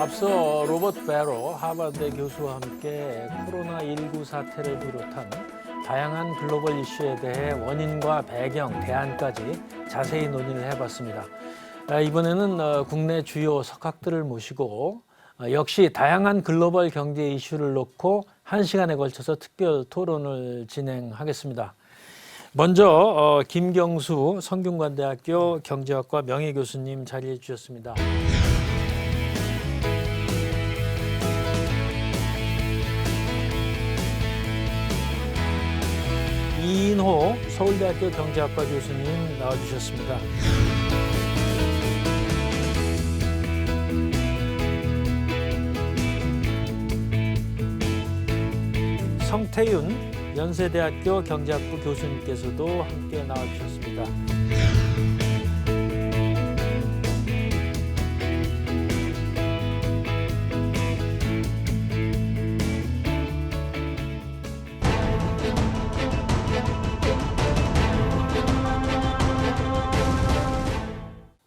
앞서 로버트 베로 하버드 교수와 함께 코로나19 사태를 비롯한 다양한 글로벌 이슈에 대해 원인과 배경, 대안까지 자세히 논의를 해봤습니다. 이번에는 국내 주요 석학들을 모시고 역시 다양한 글로벌 경제 이슈를 놓고 1시간에 걸쳐서 특별 토론을 진행하겠습니다. 먼저 김경수 성균관대학교 경제학과 명예교수님 자리해 주셨습니다. 이인호 서울대학교 경제학과 교수님 나와주셨습니다. 성태윤 연세대학교 경제학부 교수님께서도 함께 나와주셨습니다.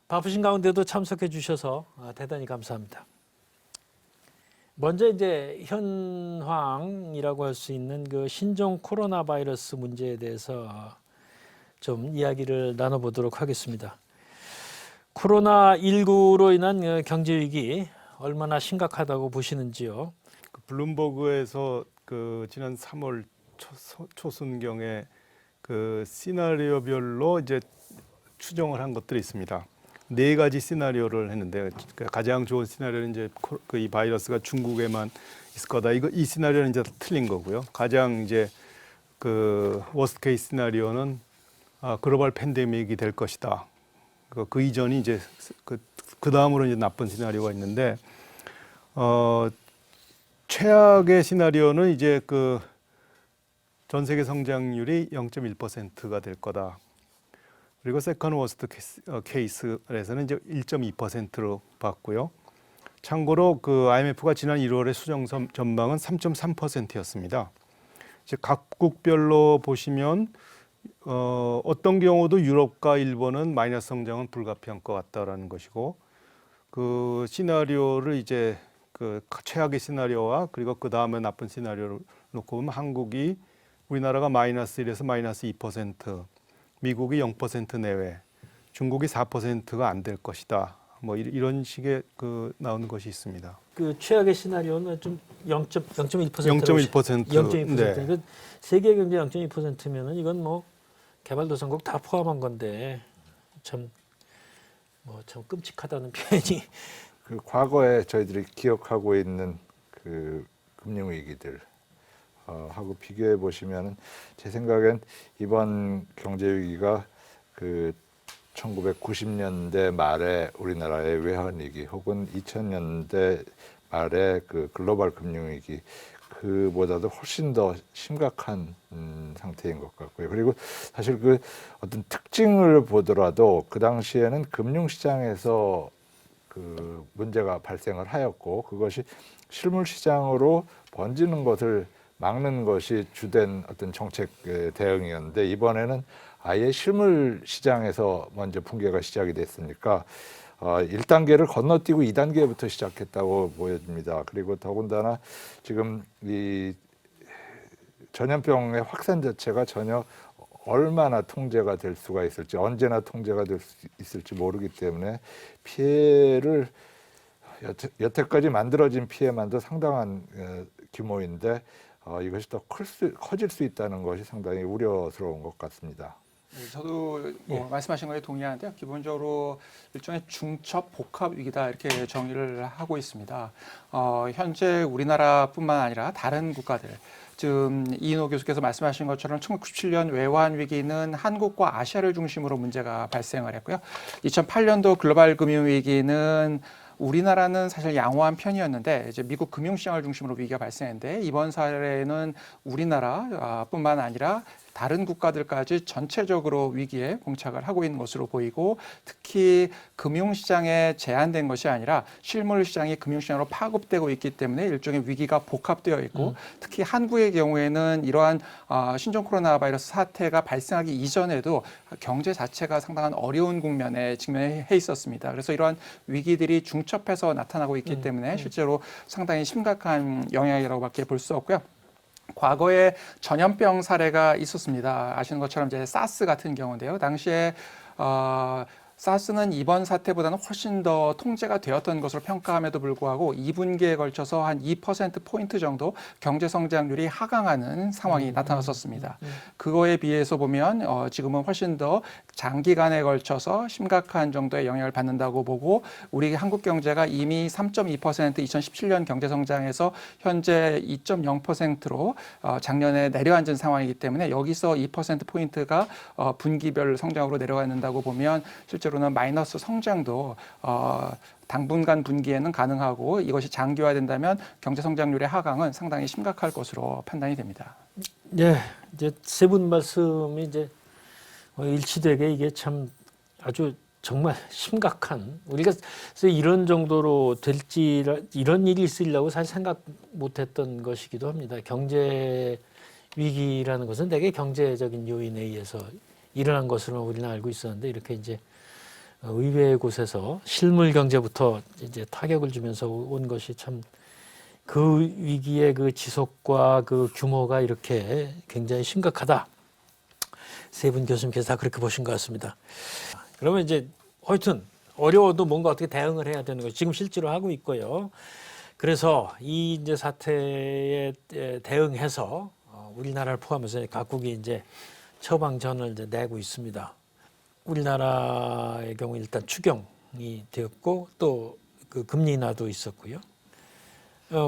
바쁘신 가운데도 참석해 주셔서 대단히 감사합니다. 먼저 이제 현황이라고 할 수 있는 그 신종 코로나 바이러스 문제에 대해서 좀 이야기를 나눠보도록 하겠습니다. 코로나19로 인한 경제 위기 얼마나 심각하다고 보시는지요? 블룸버그에서 지난 3월 초순경에 시나리오별로 이제 추정을 한 것들이 있습니다. 4가지 시나리오를 했는데 가장 좋은 시나리오는 이제 이 바이러스가 중국에만 있을 거다. 이 시나리오는 이제 틀린 거고요. 가장 이제 워스트 케이스 시나리오는 글로벌 팬데믹이 될 것이다. 그 이전이 이제 그 다음으로 이제 나쁜 시나리오가 있는데 최악의 시나리오는 이제 전 세계 성장률이 0.1%가 될 거다. 그리고 세컨 워스트 케이스에서는 이제 1.2%로 봤고요. 참고로 IMF가 지난 1월에 수정 전망은 3.3%였습니다. 이제 각국별로 보시면 어떤 경우도 유럽과 일본은 마이너스 성장은 불가피한 것 같다라는 것이고, 그 시나리오를 이제 최악의 시나리오와 그리고 그 다음에 나쁜 시나리오를 놓고 보면 한국이 우리나라가 마이너스 1에서 마이너스 2%, 미국이 0% 내외, 중국이 4%가 안 될 것이다. 뭐 이런 식의 나오는 것이 있습니다. 그 최악의 시나리오는 좀 0.1%. 0.1%. 네. 그 세계 경제 0.2%면은 이건 뭐 개발도상국 다 포함한 건데 참 끔찍하다는 표현이. 과거에 저희들이 기억하고 있는 금융 위기들 하고 비교해 보시면은 제 생각엔 이번 경제 위기가 1990년대 말에 우리나라의 외환 위기 혹은 2000년대 말에 글로벌 금융 위기 그보다도 훨씬 더 심각한 상태인 것 같고요. 그리고 사실 어떤 특징을 보더라도 그 당시에는 금융 시장에서 문제가 발생을 하였고 그것이 실물 시장으로 번지는 것을 막는 것이 주된 어떤 정책 대응이었는데 이번에는 아예 실물 시장에서 먼저 붕괴가 시작이 됐으니까 1단계를 건너뛰고 2단계부터 시작했다고 보여집니다. 그리고 더군다나 지금 이 전염병의 확산 자체가 전혀 얼마나 통제가 될 수가 있을지 언제나 통제가 될 수 있을지 모르기 때문에 피해를 여태까지 만들어진 피해만도 상당한 규모인데 이것이 더 커질 수 있다는 것이 상당히 우려스러운 것 같습니다. 저도 말씀하신 거에 동의하는데요. 기본적으로 일종의 중첩 복합 위기다 이렇게 정의를 하고 있습니다. 현재 우리나라뿐만 아니라 다른 국가들, 지금 이인호 교수께서 말씀하신 것처럼 1997년 외환 위기는 한국과 아시아를 중심으로 문제가 발생을 했고요. 2008년도 글로벌 금융 위기는 우리나라는 사실 양호한 편이었는데 이제 미국 금융시장을 중심으로 위기가 발생했는데 이번 사례는 우리나라뿐만 아니라 다른 국가들까지 전체적으로 위기에 봉착을 하고 있는 것으로 보이고 특히 금융시장에 제한된 것이 아니라 실물 시장이 금융시장으로 파급되고 있기 때문에 일종의 위기가 복합되어 있고 특히 한국의 경우에는 이러한 신종 코로나 바이러스 사태가 발생하기 이전에도 경제 자체가 상당한 어려운 국면에 직면해 있었습니다. 그래서 이러한 위기들이 중첩해서 나타나고 있기 때문에 실제로 상당히 심각한 영향이라고밖에 볼 수 없고요. 과거에 전염병 사례가 있었습니다. 아시는 것처럼 이제 사스 같은 경우인데요. 당시에 사스는 이번 사태보다는 훨씬 더 통제가 되었던 것으로 평가함에도 불구하고 2분기에 걸쳐서 한 2%포인트 정도 경제 성장률이 하강하는 상황이 나타났었습니다. 그거에 비해서 보면 지금은 훨씬 더 장기간에 걸쳐서 심각한 정도의 영향을 받는다고 보고 우리 한국 경제가 이미 3.2% 2017년 경제 성장에서 현재 2.0%로 작년에 내려앉은 상황이기 때문에 여기서 2%포인트가 분기별 성장으로 내려앉는다고 보면 실제로는 마이너스 성장도 당분간 분기에는 가능하고 이것이 장기화된다면 경제 성장률의 하강은 상당히 심각할 것으로 판단이 됩니다. 네, 이제 세 분 말씀이 이제 일치되게 이게 참 아주 정말 심각한 우리가 이런 정도로 될지 이런 일이 있으려고 사실 생각 못했던 것이기도 합니다. 경제 위기라는 것은 대개 경제적인 요인에 의해서 일어난 것으로 우리는 알고 있었는데 이렇게 이제 의외의 곳에서 실물 경제부터 이제 타격을 주면서 온 것이 참 그 위기의 그 지속과 그 규모가 이렇게 굉장히 심각하다. 세 분 교수님께서 다 그렇게 보신 것 같습니다. 그러면 이제 하여튼 어려워도 뭔가 어떻게 대응을 해야 되는 거죠. 지금 실제로 하고 있고요. 그래서 이 이제 사태에 대응해서 우리나라를 포함해서 각국이 이제 처방전을 이제 내고 있습니다. 우리나라의 경우 일단 추경이 되었고 또 그 금리 인하도 있었고요.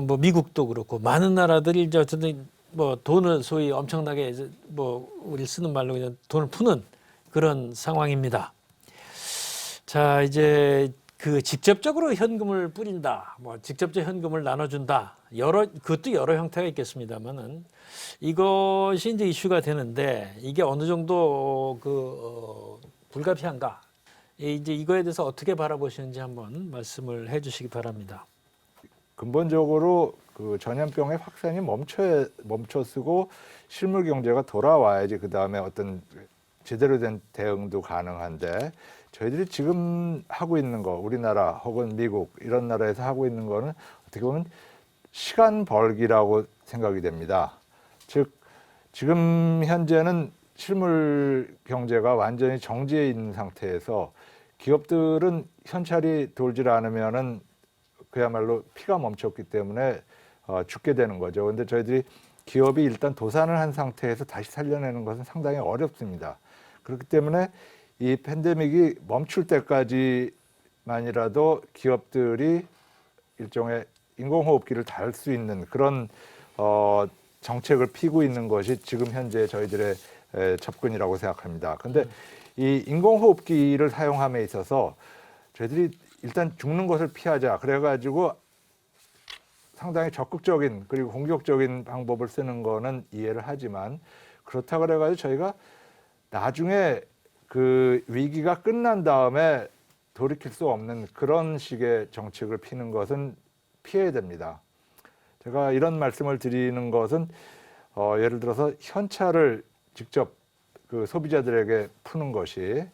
뭐 미국도 그렇고 많은 나라들이 이제 어쨌든 뭐 돈을 소위 엄청나게 이제 뭐 우리 쓰는 말로 그냥 돈을 푸는 그런 상황입니다. 자, 이제 그 직접적으로 현금을 뿌린다, 뭐 직접적 현금을 나눠준다, 그것도 여러 형태가 있겠습니다만은 이것이 이제 이슈가 되는데 이게 어느 정도 불가피한가? 이제 이거에 대해서 어떻게 바라보시는지 한번 말씀을 해주시기 바랍니다. 근본적으로 그 전염병의 확산이 멈춰쓰고 실물 경제가 돌아와야지 그 다음에 어떤 제대로 된 대응도 가능한데 저희들이 지금 하고 있는 거 우리나라 혹은 미국 이런 나라에서 하고 있는 거는 어떻게 보면 시간 벌기라고 생각이 됩니다. 즉 지금 현재는 실물 경제가 완전히 정지해 있는 상태에서 기업들은 현찰이 돌질 않으면은 그야말로 피가 멈췄기 때문에 죽게 되는 거죠. 그런데 저희들이 기업이 일단 도산을 한 상태에서 다시 살려내는 것은 상당히 어렵습니다. 그렇기 때문에 이 팬데믹이 멈출 때까지만이라도 기업들이 일종의 인공호흡기를 달 수 있는 그런 정책을 피고 있는 것이 지금 현재 저희들의 접근이라고 생각합니다. 그런데 이 인공호흡기를 사용함에 있어서 저희들이 일단 죽는 것을 피하자 그래가지고 상당히 적극적인 그리고 공격적인 방법을 쓰는 거는 이해를 하지만 그렇다 그래가지고 저희가 나중에 그 위기가 끝난 다음에 돌이킬 수 없는 그런 식의 정책을 피는 것은 피해야 됩니다. 제가 이런 말씀을 드리는 것은 예를 들어서 현찰을 직접 그 소비자들에게 푸는 것이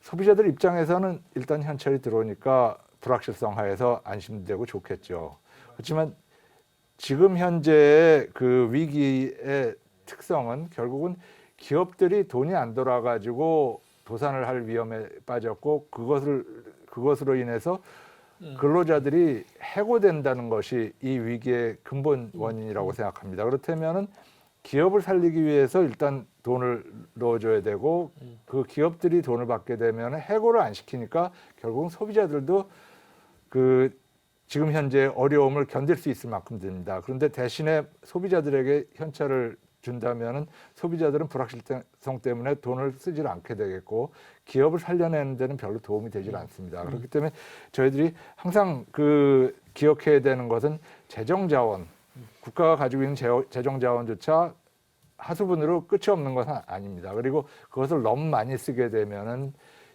소비자들 입장에서는 일단 현찰이 들어오니까 불확실성 하에서 안심되고 좋겠죠. 그렇지만 지금 현재의 그 위기의 특성은 결국은 기업들이 돈이 안 돌아가지고 도산을 할 위험에 빠졌고 그것으로 인해서 근로자들이 해고된다는 것이 이 위기의 근본 원인이라고 생각합니다. 그렇다면은 기업을 살리기 위해서 일단 돈을 넣어줘야 되고 그 기업들이 돈을 받게 되면 해고를 안 시키니까 결국은 소비자들도 그 지금 현재 어려움을 견딜 수 있을 만큼 됩니다. 그런데 대신에 소비자들에게 현찰을 준다면은 소비자들은 불확실성 때문에 돈을 쓰질 않게 되겠고 기업을 살려내는 데는 별로 도움이 되질 않습니다. 그렇기 때문에 저희들이 항상 그 기억해야 되는 것은 재정자원, 국가가 가지고 있는 재정자원조차 하수분으로 끝이 없는 것은 아닙니다. 그리고 그것을 너무 많이 쓰게 되면은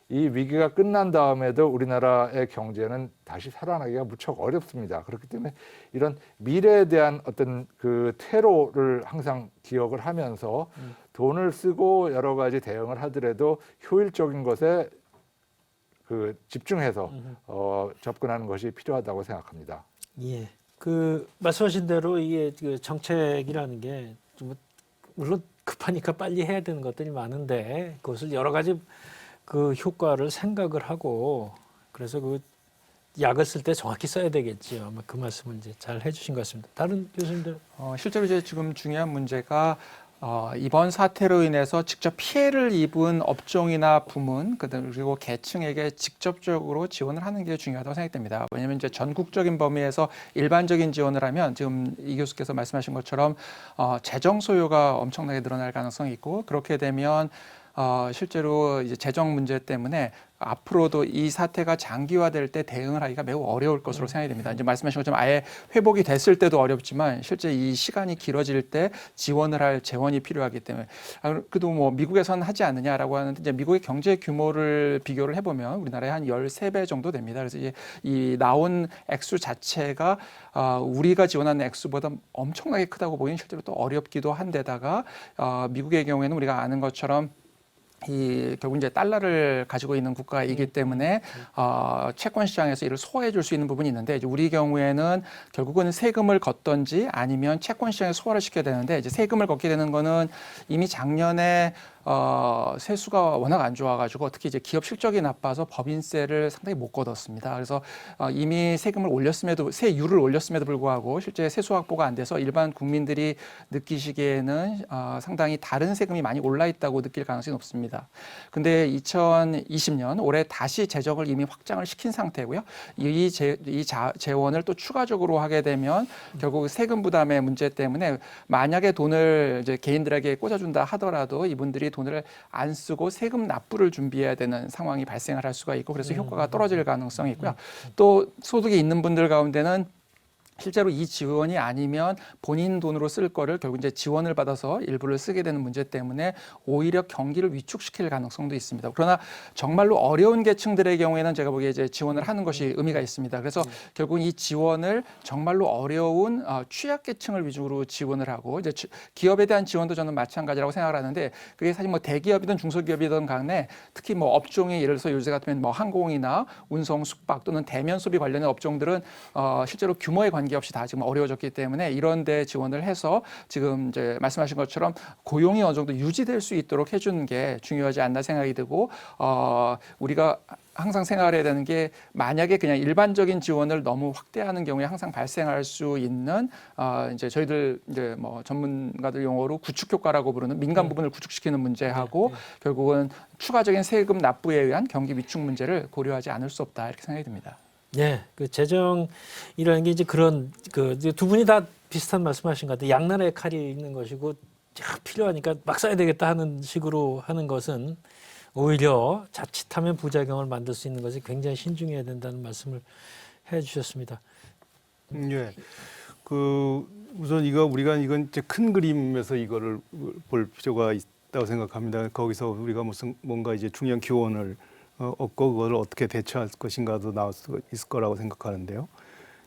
이 위기가 끝난 다음에도 우리나라의 경제는 다시 살아나기가 무척 어렵습니다. 그렇기 때문에 이런 미래에 대한 어떤 그 퇴로를 항상 기억을 하면서 돈을 쓰고 여러 가지 대응을 하더라도 효율적인 것에 그 집중해서 접근하는 것이 필요하다고 생각합니다. 예. 그 말씀하신 대로 이게 그 정책이라는 게 좀 물론 급하니까 빨리 해야 되는 것들이 많은데 그것을 여러 가지 그 효과를 생각을 하고 그래서 그 약을 쓸 때 정확히 써야 되겠지요. 아마 그 말씀을 이제 잘 해주신 것 같습니다. 다른 교수님들. 실제로 이제 지금 중요한 문제가 이번 사태로 인해서 직접 피해를 입은 업종이나 부문 그리고 계층에게 직접적으로 지원을 하는 게 중요하다고 생각됩니다. 왜냐하면 이제 전국적인 범위에서 일반적인 지원을 하면 지금 이 교수께서 말씀하신 것처럼 재정 소요가 엄청나게 늘어날 가능성이 있고 그렇게 되면 실제로 이제 재정 문제 때문에 앞으로도 이 사태가 장기화될 때 대응을 하기가 매우 어려울 것으로 생각이 됩니다. 이제 말씀하신 것처럼 아예 회복이 됐을 때도 어렵지만 실제 이 시간이 길어질 때 지원을 할 재원이 필요하기 때문에 그래도 뭐 미국에서는 하지 않느냐라고 하는데 이제 미국의 경제 규모를 비교를 해보면 우리나라의 한 13배 정도 됩니다. 그래서 이제 이 나온 액수 자체가 우리가 지원하는 액수보다 엄청나게 크다고 보기는 실제로 또 어렵기도 한데다가 미국의 경우에는 우리가 아는 것처럼 결국 이제 달러를 가지고 있는 국가이기 때문에 채권 시장에서 이를 소화해 줄 수 있는 부분이 있는데 이제 우리 경우에는 결국은 세금을 걷던지 아니면 채권 시장에 소화를 시켜야 되는데 이제 세금을 걷게 되는 거는 이미 작년에 세수가 워낙 안 좋아가지고 특히 이제 기업 실적이 나빠서 법인세를 상당히 못 걷었습니다. 그래서 이미 세율을 올렸음에도 불구하고 실제 세수 확보가 안 돼서 일반 국민들이 느끼시기에는 상당히 다른 세금이 많이 올라 있다고 느낄 가능성이 높습니다. 근데 2020년 올해 다시 재정을 이미 확장을 시킨 상태고요. 이 재원을 또 추가적으로 하게 되면 결국 세금 부담의 문제 때문에 만약에 돈을 이제 개인들에게 꽂아준다 하더라도 이분들이 돈을 안 쓰고 세금 납부를 준비해야 되는 상황이 발생을 할 수가 있고 그래서 효과가 떨어질 가능성이 있고요. 또 소득이 있는 분들 가운데는 실제로 이 지원이 아니면 본인 돈으로 쓸 거를 결국 이제 지원을 받아서 일부를 쓰게 되는 문제 때문에 오히려 경기를 위축시킬 가능성도 있습니다. 그러나 정말로 어려운 계층들의 경우에는 제가 보기에 이제 지원을 하는 것이 의미가 있습니다. 그래서 결국 이 지원을 정말로 어려운 취약계층을 위주로 지원을 하고 이제 기업에 대한 지원도 저는 마찬가지라고 생각을 하는데 그게 사실 뭐 대기업이든 중소기업이든 간에 특히 뭐 업종이 예를 들어서 요새 같으면 뭐 항공이나 운송, 숙박 또는 대면 소비 관련된 업종들은 실제로 규모에 관계없이 다 지금 어려워졌기 때문에 이런 데 지원을 해서 지금 이제 말씀하신 것처럼 고용이 어느 정도 유지될 수 있도록 해주는 게 중요하지 않나 생각이 들고 우리가 항상 생각해야 되는 게 만약에 그냥 일반적인 지원을 너무 확대하는 경우에 항상 발생할 수 있는 이제 저희들 이제 뭐 전문가들 용어로 구축 효과라고 부르는 민간 부분을 구축시키는 문제하고 결국은 추가적인 세금 납부에 의한 경기 위축 문제를 고려하지 않을 수 없다 이렇게 생각이 듭니다. 네, 그 재정이라는 게 이제 그런 그 두 분이 다 비슷한 말씀하신 것 같아요. 양날의 칼이 있는 것이고 필요하니까 막 써야 되겠다 하는 식으로 하는 것은 오히려 자칫하면 부작용을 만들 수 있는 것이 굉장히 신중해야 된다는 말씀을 해주셨습니다. 예. 우선 우리가 이건 이제 큰 그림에서 이거를 볼 필요가 있다고 생각합니다. 거기서 우리가 뭔가 이제 중요한 교훈을 얻고 그걸 어떻게 대처할 것인가도 나올 수 있을 거라고 생각하는데요.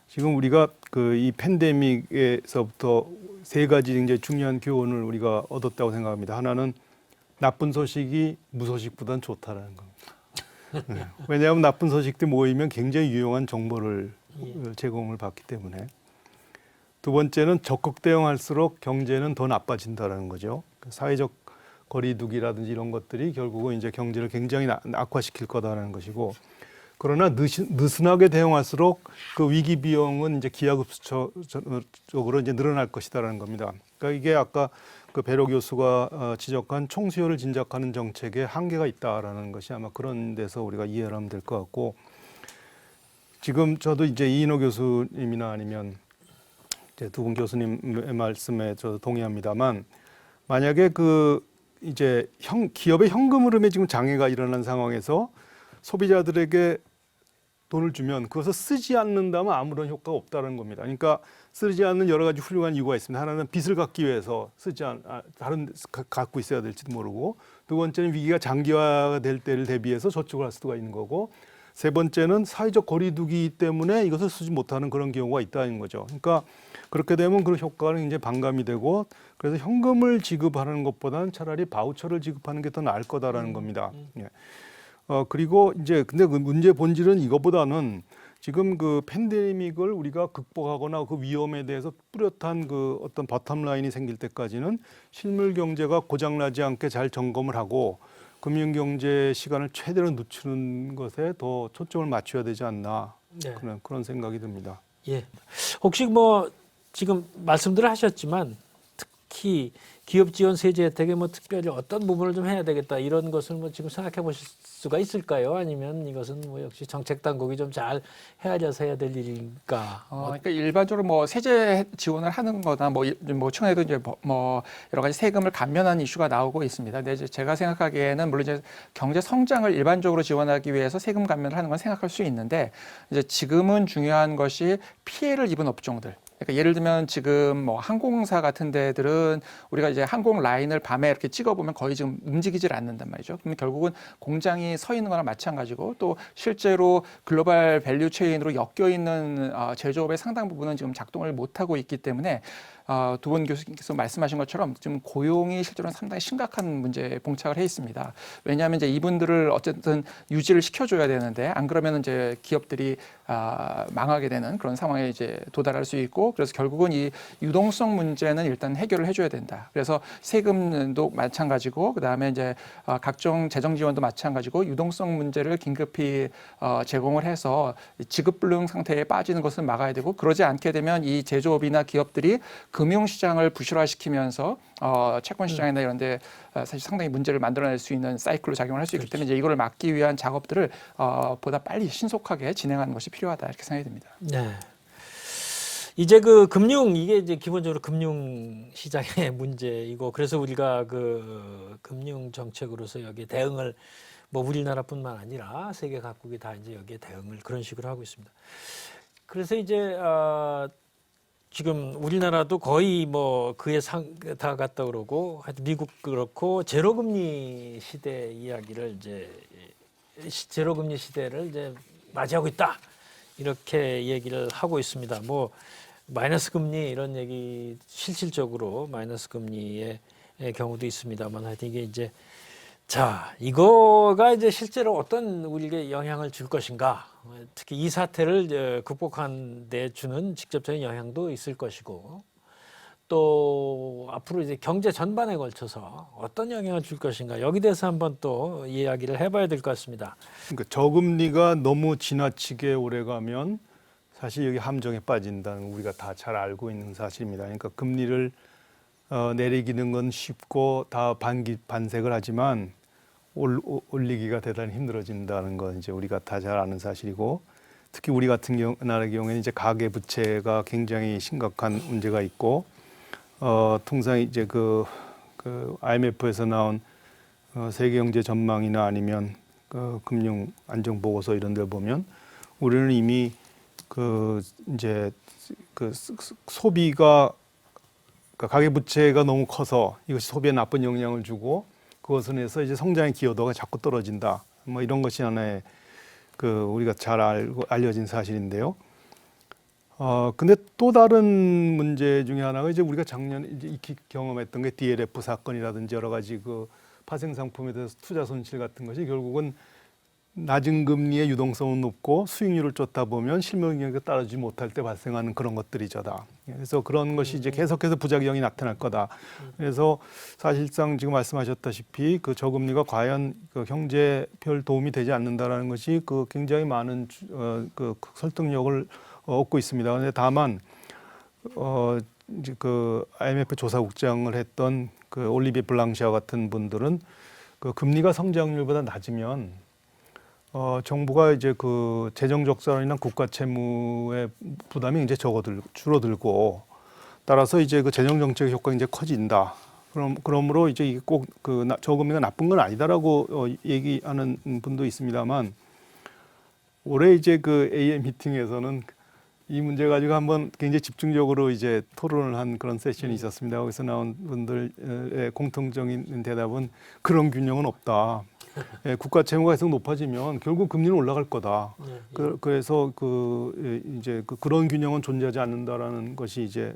지금 우리가 이 팬데믹에서부터 세 가지 이제 중요한 교훈을 우리가 얻었다고 생각합니다. 하나는 나쁜 소식이 무소식보다는 좋다라는 겁니다. 네. 왜냐하면 나쁜 소식들이 모이면 굉장히 유용한 정보를 제공을 받기 때문에. 두 번째는 적극 대응할수록 경제는 더 나빠진다라는 거죠. 사회적 거리두기라든지 이런 것들이 결국은 이제 경제를 굉장히 악화시킬 거다라는 것이고, 그러나 느슨하게 대응할수록 그 위기 비용은 이제 기하급수적으로 이제 늘어날 것이다라는 겁니다. 그러니까 이게 아까 그 배로 교수가 지적한 총수요를 진작하는 정책에 한계가 있다라는 것이 아마 그런 데서 우리가 이해를 하면 될 것 같고, 지금 저도 이제 이인호 교수님이나 아니면 이제 두 분 교수님의 말씀에 저도 동의합니다만, 만약에 이제 기업의 현금 흐름에 지금 장애가 일어난 상황에서 소비자들에게 돈을 주면 그것을 쓰지 않는다면 아무런 효과가 없다는 겁니다. 그러니까 쓰지 않는 여러 가지 훌륭한 이유가 있습니다. 하나는 빚을 갚기 위해서 다른 데 갖고 있어야 될지도 모르고, 두 번째는 위기가 장기화가 될 때를 대비해서 저축을 할 수가 있는 거고, 세 번째는 사회적 거리두기 때문에 이것을 쓰지 못하는 그런 경우가 있다는 거죠. 그러니까 그렇게 되면 그 효과는 이제 반감이 되고, 그래서 현금을 지급하는 것보다는 차라리 바우처를 지급하는 게 더 나을 거다라는 겁니다. 예. 그리고 이제 근데 그 문제 본질은 이거보다는 지금 그 팬데믹을 우리가 극복하거나 그 위험에 대해서 뚜렷한 그 어떤 바텀라인이 생길 때까지는 실물 경제가 고장나지 않게 잘 점검을 하고 금융경제 시간을 최대로 늦추는 것에 더 초점을 맞춰야 되지 않나, 네. 그런 생각이 듭니다. 예. 혹시 뭐 지금 말씀들을 하셨지만 특히 기업 지원 세제 혜택에 뭐 특별히 어떤 부분을 좀 해야 되겠다 이런 것을 뭐 지금 생각해 보실 수가 있을까요? 아니면 이것은 뭐 역시 정책 당국이 좀 잘 헤아려서 해야 될 일인가? 그러니까 일반적으로 뭐 세제 지원을 하는 거나 뭐 최근에도 이제 뭐 여러 가지 세금을 감면하는 이슈가 나오고 있습니다. 근데 이제 제가 생각하기에는 물론 이제 경제 성장을 일반적으로 지원하기 위해서 세금 감면을 하는 건 생각할 수 있는데, 이제 지금은 중요한 것이 피해를 입은 업종들. 그러니까 예를 들면 지금 뭐 항공사 같은 데들은 우리가 이제 항공 라인을 밤에 이렇게 찍어보면 거의 지금 움직이질 않는단 말이죠. 그러면 결국은 공장이 서 있는 거나 마찬가지고, 또 실제로 글로벌 밸류 체인으로 엮여 있는 제조업의 상당 부분은 지금 작동을 못하고 있기 때문에 두 분 교수님께서 말씀하신 것처럼 지금 고용이 실제로는 상당히 심각한 문제에 봉착을 해 있습니다. 왜냐하면 이제 이분들을 어쨌든 유지를 시켜줘야 되는데, 안 그러면 이제 기업들이 망하게 되는 그런 상황에 이제 도달할 수 있고, 그래서 결국은 이 유동성 문제는 일단 해결을 해줘야 된다. 그래서 세금도 마찬가지고, 그 다음에 이제 각종 재정 지원도 마찬가지고, 유동성 문제를 긴급히 제공을 해서 지급불능 상태에 빠지는 것을 막아야 되고, 그러지 않게 되면 이 제조업이나 기업들이 금융시장을 부실화시키면서 채권시장이나 이런 데 사실 상당히 문제를 만들어낼 수 있는 사이클로 작용을 할 수 있기 때문에 이제 이거를 막기 위한 작업들을 보다 빨리 신속하게 진행하는 것이 필요하다, 이렇게 생각이 듭니다. 네. 이제 그 이게 이제 기본적으로 금융 시장의 문제이고, 그래서 우리가 그 금융 정책으로서 여기에 대응을 뭐 우리나라뿐만 아니라 세계 각국이 다 이제 여기에 대응을 그런 식으로 하고 있습니다. 그래서 이제 지금 우리나라도 거의 뭐 그에 다 갔다 그러고, 하여튼 미국 그렇고 제로금리 시대 이야기를 이제 제로금리 시대를 이제 맞이하고 있다, 이렇게 얘기를 하고 있습니다. 뭐 마이너스 금리 이런 얘기, 실질적으로 마이너스 금리의 경우도 있습니다만, 하여튼 이게 이제 자, 이거가 이제 실제로 어떤 우리에게 영향을 줄 것인가, 특히 이 사태를 극복하는 데 주는 직접적인 영향도 있을 것이고, 또 앞으로 이제 경제 전반에 걸쳐서 어떤 영향을 줄 것인가, 여기 대해서 한번 또 이야기를 해봐야 될 것 같습니다. 그러니까 저금리가 너무 지나치게 오래가면 사실 여기 함정에 빠진다는 거 우리가 다 잘 알고 있는 사실입니다. 그러니까 금리를 내리기는 건 쉽고 다 반색을 하지만 올리기가 대단히 힘들어진다는 건 이제 우리가 다 잘 아는 사실이고, 특히 우리 같은 나라의 경우에는 이제 가계 부채가 굉장히 심각한 문제가 있고, 통상 이제 그 IMF에서 나온 세계 경제 전망이나 아니면 그 금융 안정 보고서 이런 데 보면 우리는 이미 이제 소비가, 그러니까 가계 부채가 너무 커서 이것이 소비에 나쁜 영향을 주고, 그것을 해서 이제 성장의 기여도가 자꾸 떨어진다, 뭐 이런 것이 하나의 우리가 잘 알려진 사실인데요. 근데 또 다른 문제 중에 하나가 이제 우리가 작년에 이제 익히 경험했던 게 DLF 사건이라든지 여러 가지 그 파생 상품에 대해서 투자 손실 같은 것이 결국은 낮은 금리의 유동성은 높고 수익률을 쫓다 보면 실물 경기가 따라주지 못할 때 발생하는 그런 것들이죠 다. 그래서 그런 것이 이제 계속해서 부작용이 나타날 거다. 그래서 사실상 지금 말씀하셨다시피 그 저금리가 과연 그 경제에 별 도움이 되지 않는다라는 것이 그 굉장히 많은 그 설득력을 얻고 있습니다. 그런데 다만 이제 그 IMF 조사국장을 했던 그 올리비에 블랑시아 같은 분들은 그 금리가 성장률보다 낮으면 정부가 이제 그 재정 적자이나 국가 채무의 부담이 굉장히 줄어들고, 따라서 이제 그 재정 정책의 효과가 이제 커진다. 그러므로 이제 이게 꼭 저금리가 나쁜 건 아니다라고 얘기하는 분도 있습니다만, 올해 이제 그 AM 미팅에서는 이 문제 가지고 한번 굉장히 집중적으로 이제 토론을 한 그런 세션이 있었습니다. 거기서 나온 분들의 공통적인 대답은 그런 균형은 없다. 예, 국가 채무가 계속 높아지면 결국 금리는 올라갈 거다. 그래서 이제 그런 균형은 존재하지 않는다라는 것이 이제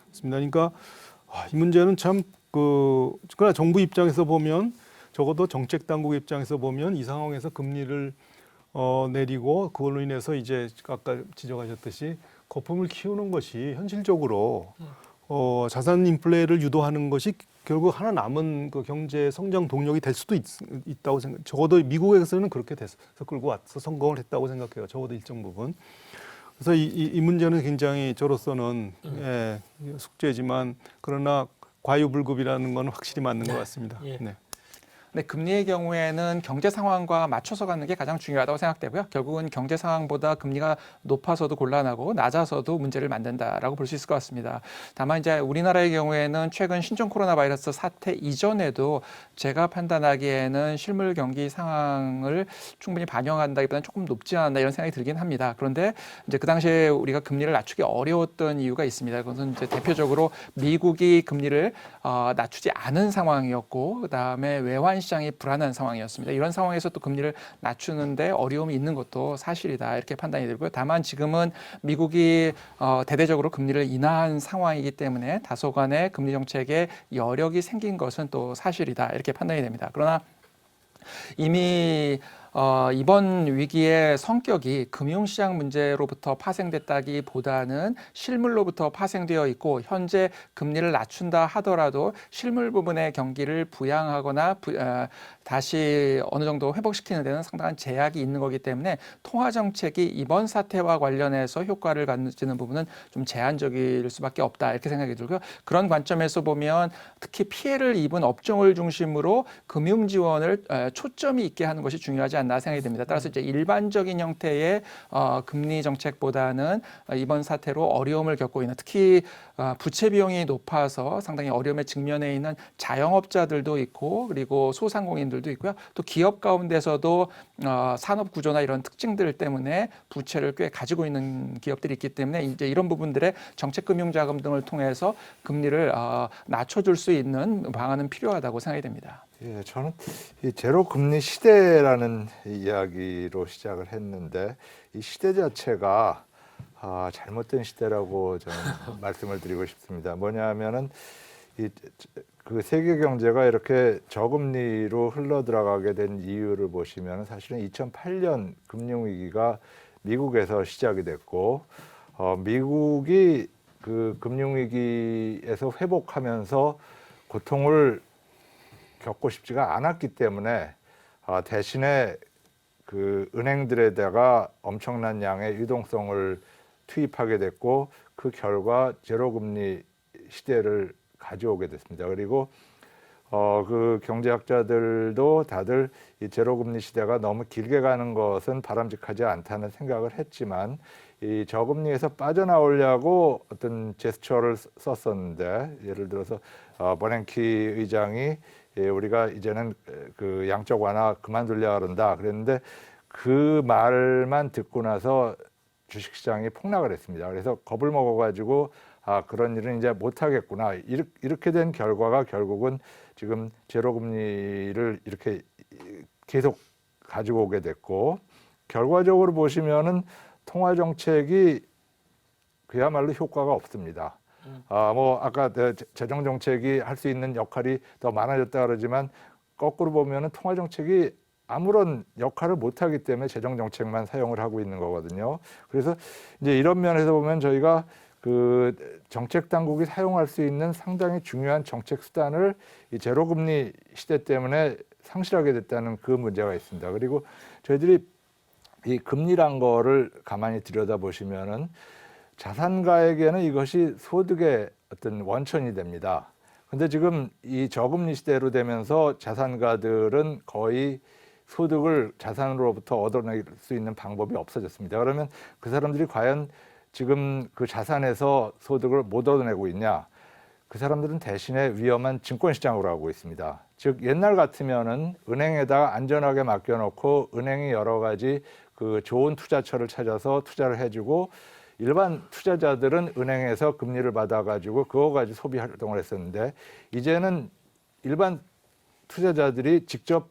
있습니다. 그러니까 이 문제는 참 그러나 정부 입장에서 보면 적어도 정책 당국 입장에서 보면 이 상황에서 금리를 내리고 그걸로 인해서 이제 아까 지적하셨듯이 거품을 키우는 것이 현실적으로 자산 인플레를 유도하는 것이 결국 하나 남은 그 경제 성장 동력이 될 수도 있다고 생각. 적어도 미국에서는 그렇게 돼서 끌고 와서 성공을 했다고 생각해요. 적어도 일정 부분. 그래서 이 문제는 굉장히 저로서는 숙제지만 그러나 과유불급이라는 건 확실히 맞는 것 같습니다. 예. 네. 네, 금리의 경우에는 경제 상황과 맞춰서 가는 게 가장 중요하다고 생각되고요. 결국은 경제 상황보다 금리가 높아서도 곤란하고 낮아서도 문제를 만든다라고 볼 수 있을 것 같습니다. 다만 이제 우리나라의 경우에는 최근 신종 코로나 바이러스 사태 이전에도 제가 판단하기에는 실물 경기 상황을 충분히 반영한다기보다는 조금 높지 않나 이런 생각이 들긴 합니다. 그런데 이제 그 당시에 우리가 금리를 낮추기 어려웠던 이유가 있습니다. 그것은 이제 대표적으로 미국이 금리를 낮추지 않은 상황이었고, 그다음에 외환 시장이 불안한 상황이었습니다. 이런 상황에서 또 금리를 낮추는데 어려움이 있는 것도 사실이다 이렇게 판단이 들고요. 다만 지금은 미국이 대대적으로 금리를 인하한 상황이기 때문에 다소간의 금리 정책에 여력이 생긴 것은 또 사실이다 이렇게 판단이 됩니다. 그러나 이미 이번 위기의 성격이 금융시장 문제로부터 파생됐다기보다는 실물로부터 파생되어 있고, 현재 금리를 낮춘다 하더라도 실물 부분의 경기를 부양하거나 다시 어느 정도 회복시키는 데는 상당한 제약이 있는 거기 때문에 통화정책이 이번 사태와 관련해서 효과를 가지는 부분은 좀 제한적일 수밖에 없다 이렇게 생각이 들고요. 그런 관점에서 보면 특히 피해를 입은 업종을 중심으로 금융지원을 초점이 있게 하는 것이 중요하지 않나 생각이 듭니다. 따라서 이제 일반적인 형태의 금리 정책보다는 이번 사태로 어려움을 겪고 있는, 특히 부채 비용이 높아서 상당히 어려움에 직면해 있는 자영업자들도 있고, 그리고 소상공인들도 있고요. 또 기업 가운데서도 산업 구조나 이런 특징들 때문에 부채를 꽤 가지고 있는 기업들이 있기 때문에 이제 이런 부분들의 정책 금융 자금 등을 통해서 금리를 낮춰줄 수 있는 방안은 필요하다고 생각이 됩니다. 예, 저는 이 제로 금리 시대라는 이야기로 시작을 했는데, 이 시대 자체가 잘못된 시대라고 저는 말씀을 드리고 싶습니다. 뭐냐면은 그 세계 경제가 이렇게 저금리로 흘러 들어가게 된 이유를 보시면 사실은 2008년 금융위기가 미국에서 시작이 됐고, 미국이 그 금융위기에서 회복하면서 고통을 겪고 싶지가 않았기 때문에 대신에 그 은행들에다가 엄청난 양의 유동성을 투입하게 됐고, 그 결과 제로금리 시대를 가져오게 됐습니다. 그리고 그 경제학자들도 다들 이 제로금리 시대가 너무 길게 가는 것은 바람직하지 않다는 생각을 했지만, 이 저금리에서 빠져나오려고 어떤 제스처를 썼었는데, 예를 들어서 버냉키 의장이 우리가 이제는 그 양적 완화 그만두려고 그런다 그랬는데, 그 말만 듣고 나서 주식시장이 폭락을 했습니다. 그래서 겁을 먹어가지고 그런 일은 이제 못하겠구나, 이렇게 된 결과가 결국은 지금 제로금리를 이렇게 계속 가지고 오게 됐고, 결과적으로 보시면은 통화정책이 그야말로 효과가 없습니다. 뭐 아까 재정정책이 할 수 있는 역할이 더 많아졌다 그러지만, 거꾸로 보면은 통화정책이 아무런 역할을 못하기 때문에 재정정책만 사용을 하고 있는 거거든요. 그래서 이제 이런 면에서 보면 저희가 그 정책 당국이 사용할 수 있는 상당히 중요한 정책 수단을 이 제로금리 시대 때문에 상실하게 됐다는 그 문제가 있습니다. 그리고 저희들이 이 금리란 거를 가만히 들여다보시면은 자산가에게는 이것이 소득의 어떤 원천이 됩니다. 근데 지금 이 저금리 시대로 되면서 자산가들은 거의 소득을 자산으로부터 얻어낼 수 있는 방법이 없어졌습니다. 그러면 그 사람들이 과연 지금 그 자산에서 소득을 못 얻어내고 있냐? 그 사람들은 대신에 위험한 증권시장으로 가고 있습니다. 즉 옛날 같으면은 은행에다가 안전하게 맡겨놓고 은행이 여러 가지 그 좋은 투자처를 찾아서 투자를 해주고 일반 투자자들은 은행에서 금리를 받아가지고 그거 가지고 소비 활동을 했었는데 이제는 일반 투자자들이 직접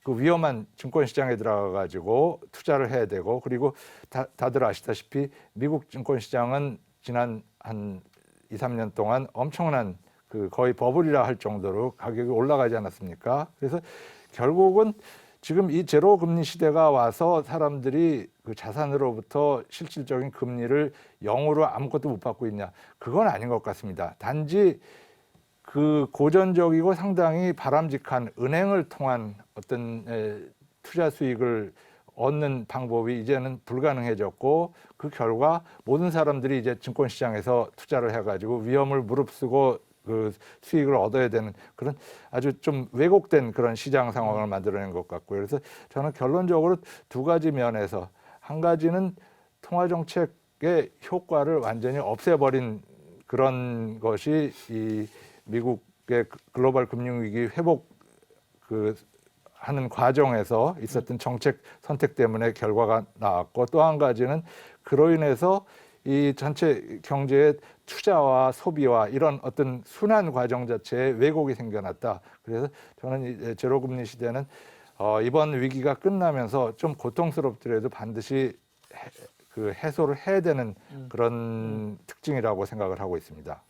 그 위험한 증권시장에 들어가가지고 투자를 해야 되고 그리고 다들 아시다시피 미국 증권시장은 지난 한 2, 3년 동안 엄청난 그 거의 버블이라 할 정도로 가격이 올라가지 않았습니까? 그래서 결국은 지금 이 제로 금리 시대가 와서 사람들이 그 자산으로부터 실질적인 금리를 0으로 아무것도 못 받고 있냐? 그건 아닌 것 같습니다. 단지 그 고전적이고 상당히 바람직한 은행을 통한 어떤 투자 수익을 얻는 방법이 이제는 불가능해졌고 그 결과 모든 사람들이 이제 증권시장에서 투자를 해가지고 위험을 무릅쓰고 그 수익을 얻어야 되는 그런 아주 좀 왜곡된 그런 시장 상황을 만들어낸 것 같고요. 그래서 저는 결론적으로 두 가지 면에서 한 가지는 통화 정책의 효과를 완전히 없애버린 그런 것이 이 미국의 글로벌 금융위기 회복 그 하는 과정에서 있었던 정책 선택 때문에 결과가 나왔고 또 한 가지는 그로 인해서 이 전체 경제의 투자와 소비와 이런 어떤 순환 과정 자체에 왜곡이 생겨났다. 그래서 저는 이 제로금리 시대는 이번 위기가 끝나면서 좀 고통스럽더라도 반드시 해소를 해야 되는 그런 특징이라고 생각을 하고 있습니다.